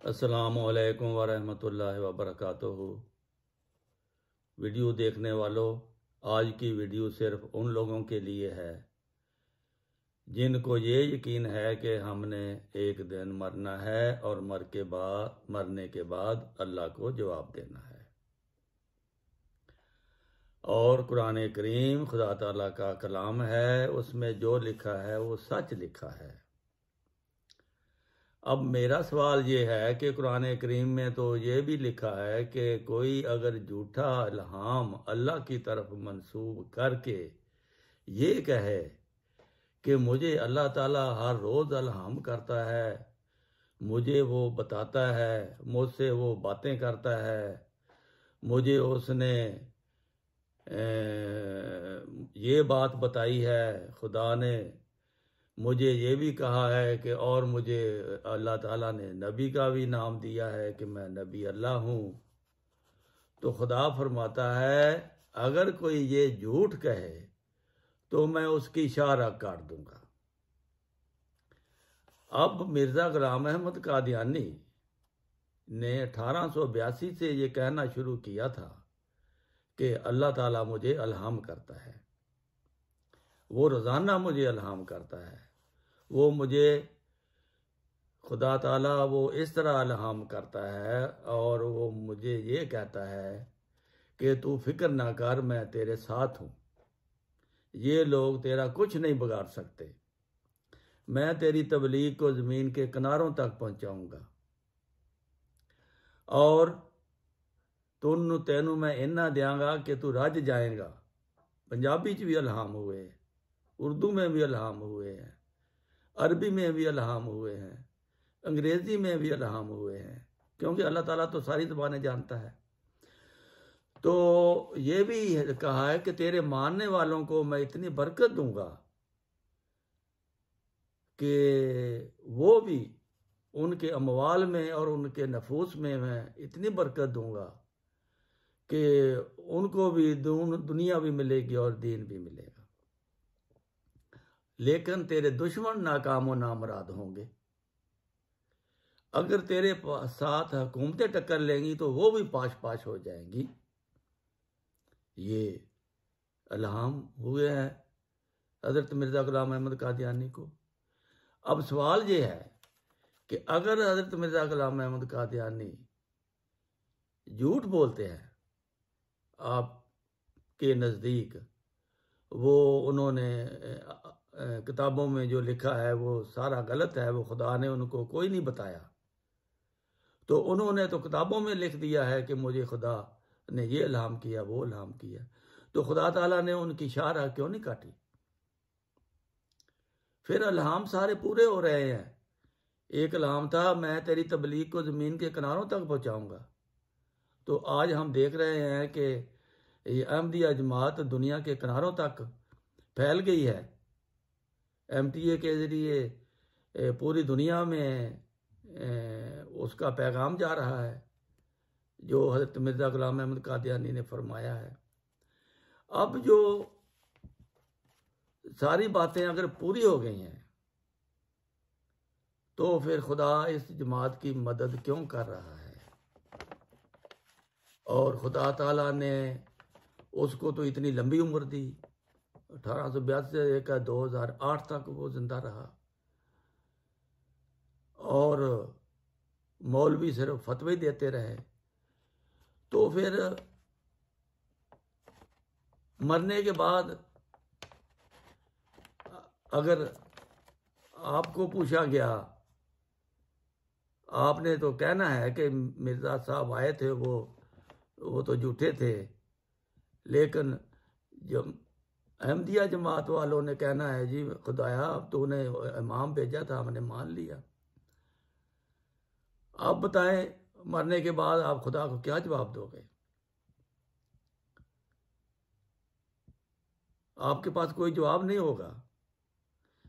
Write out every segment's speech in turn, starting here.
अस्सलामुअलैकुम वरहमतुल्लाहि वबरकातुहू। वीडियो देखने वालों, आज की वीडियो सिर्फ उन लोगों के लिए है जिनको ये यकीन है कि हमने एक दिन मरना है और मरने के बाद अल्लाह को जवाब देना है। और कुरान करीम खुदा ताला का कलाम है, उसमें जो लिखा है वो सच लिखा है। अब मेरा सवाल ये है कि कुरान करीम में तो ये भी लिखा है कि कोई अगर झूठा इल्हाम अल्लाह की तरफ मंसूब करके ये कहे कि मुझे अल्लाह ताला हर रोज़ इल्हाम करता है, मुझे वो बताता है, मुझसे वो बातें करता है, मुझे उसने ये बात बताई है, खुदा ने मुझे ये भी कहा है कि और मुझे अल्लाह ताला ने नबी का भी नाम दिया है कि मैं नबी अल्लाह हूँ। तो खुदा फरमाता है अगर कोई ये झूठ कहे तो मैं उसकी इशारा काट दूंगा। अब मिर्ज़ा गुलाम अहमद कादियानी ने 1882 से ये कहना शुरू किया था कि अल्लाह ताला मुझे इल्हाम करता है, वो रोज़ाना मुझे इल्हाम करता है, वो मुझे खुदा ताला वो इस तरह इल्हाम करता है और वो मुझे ये कहता है कि तू फिक्र ना कर, मैं तेरे साथ हूँ, ये लोग तेरा कुछ नहीं बिगाड़ सकते, मैं तेरी तबलीग को ज़मीन के किनारों तक पहुँचाऊँगा और तेनू मैं इन्ना देंगा कि तू रज जाएगा। पंजाबी च भी इल्हाम हुए, उर्दू में भी इल्हाम हुए हैं, अरबी में भी इल्हाम हुए हैं, अंग्रेजी में भी इल्हाम हुए हैं, क्योंकि अल्लाह ताला तो सारी ज़बानें जानता है। तो ये भी कहा है कि तेरे मानने वालों को मैं इतनी बरकत दूंगा कि वो भी उनके अमवाल में और उनके नफूस में मैं इतनी बरकत दूंगा कि उनको भी दुनिया भी मिलेगी और दीन भी मिलेगा। लेकिन तेरे दुश्मन नाकाम नामराद होंगे। अगर तेरे साथ हुकूमतें टक्कर लेंगी तो वो भी पाश पाश हो जाएंगी। ये इल्हाम हुए हैं हज़रत मिर्ज़ा गुलाम अहमद कादियानी को। अब सवाल ये है कि अगर हज़रत मिर्ज़ा गुलाम अहमद कादियानी झूठ बोलते हैं आपके नज़दीक, वो उन्होंने किताबों में जो लिखा है वो सारा गलत है, वो खुदा ने उनको कोई नहीं बताया, तो उन्होंने तो किताबों में लिख दिया है कि मुझे खुदा ने ये इल्हाम किया, वो इल्हाम किया, तो खुदा ताला ने उनकी इशारा क्यों नहीं काटी? फिर इल्हाम सारे पूरे हो रहे हैं। एक इल्हाम था मैं तेरी तबलीग को ज़मीन के किनारों तक पहुँचाऊँगा, तो आज हम देख रहे हैं कि ये अहमदिया जमात दुनिया के किनारों तक फैल गई है। MTA के ज़रिए पूरी दुनिया में उसका पैगाम जा रहा है जो हज़रत मिर्ज़ा गुलाम अहमद कादियानी ने फरमाया है। अब जो सारी बातें अगर पूरी हो गई हैं तो फिर खुदा इस जमात की मदद क्यों कर रहा है? और खुदा ताला ने उसको तो इतनी लंबी उम्र दी, 1882 से 2008 तक वो जिंदा रहा और मौलवी सिर्फ फतवे देते रहे। तो फिर मरने के बाद अगर आपको पूछा गया, आपने तो कहना है कि मिर्ज़ा साहब आए थे वो तो झूठे थे, लेकिन जब अहमदिया जमात वालों ने कहना है जी खुदाया अब तूने इमाम भेजा था, हमने मान लिया। आप बताएं मरने के बाद आप खुदा को क्या जवाब दोगे? आपके पास कोई जवाब नहीं होगा।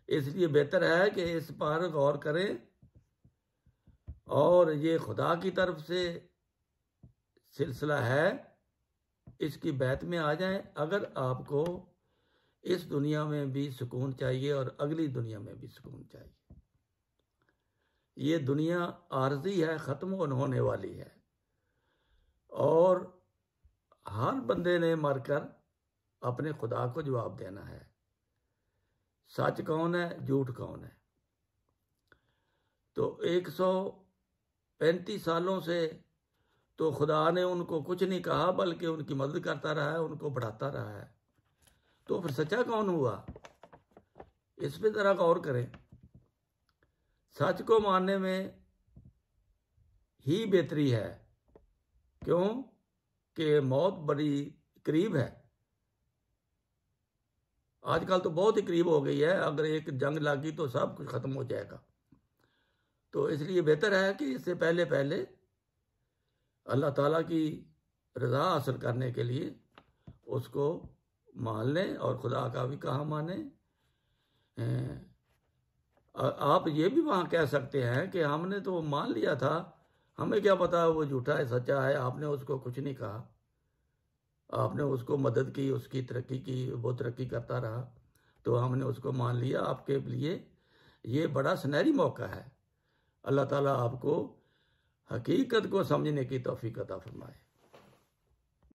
इसलिए बेहतर है कि इस पर गौर करें और ये खुदा की तरफ से सिलसिला है, इसकी बैत में आ जाएं अगर आपको इस दुनिया में भी सुकून चाहिए और अगली दुनिया में भी सुकून चाहिए। ये दुनिया आर्जी है, ख़त्म होने वाली है, और हर बंदे ने मरकर अपने खुदा को जवाब देना है। सच कौन है, झूठ कौन है। तो 135 सालों से तो खुदा ने उनको कुछ नहीं कहा, बल्कि उनकी मदद करता रहा है, उनको बढ़ाता रहा है। तो फिर सच्चा कौन हुआ, इस पे जरा गौर करें। सच को मानने में ही बेहतरी है, क्यों कि मौत बड़ी करीब है। आजकल तो बहुत ही करीब हो गई है, अगर एक जंग लगी तो सब कुछ खत्म हो जाएगा। तो इसलिए बेहतर है कि इससे पहले पहले अल्लाह ताला की रज़ा हासिल करने के लिए उसको मान लें और खुदा का भी कहा माने। आप ये भी वहाँ कह सकते हैं कि हमने तो मान लिया था, हमें क्या पता वो झूठा है सच्चा है, आपने उसको कुछ नहीं कहा, आपने उसको मदद की, उसकी तरक्की की, वो तरक्की करता रहा, तो हमने उसको मान लिया। आपके लिए ये बड़ा सुनहरी मौका है। अल्लाह ताला आपको हकीकत को समझने की तौफीक अता फरमाए।